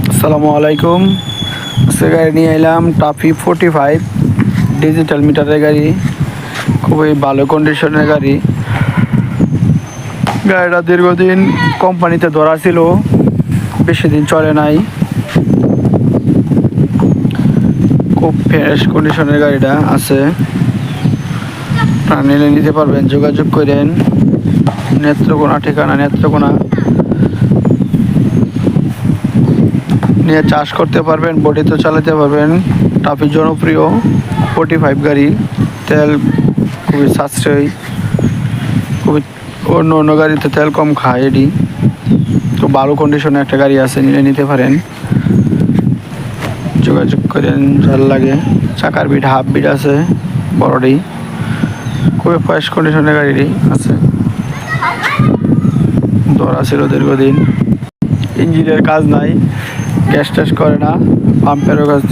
আসসালামু আলাইকুম। সে গাড়ি নিয়ে এলাম টাফি 45 ডিজিটাল মিটারের গাড়ি, খুবই ভালো কন্ডিশনের গাড়ি। গাড়িটা দীর্ঘদিন কোম্পানিতে ধরা ছিল, বেশি দিন চলে নাই, খুব ফ্রেশ কন্ডিশনের গাড়িটা আছে। নিলে নিতে পারবেন, যোগাযোগ করেন। নেত্রকোনা, ঠিকানা নেত্রকোনা। নিয়ে চাষ করতে পারবেন, বডিতে চালাতে পারবেন। টাফি জনপ্রিয় 45 গাড়ি, তেল খুবই সাশ্রয়ী, খুবই অন্য অন্য গাড়িতে তেল কম খায়। এটি খুব ভালো কন্ডিশনে একটা গাড়ি আছে, নিলে নিতে পারেন, যোগাযোগ করেন যার লাগে। চাকার বিট হাফ বিট আছে, বড়ডি, খুবই ফ্রেশ কন্ডিশনের গাড়িটি আছে। ধরা ছিল দীর্ঘদিন, ইঞ্জিনের কাজ নাই, গ্যাস ট্যাস করে না, পাম্পেরও কাজ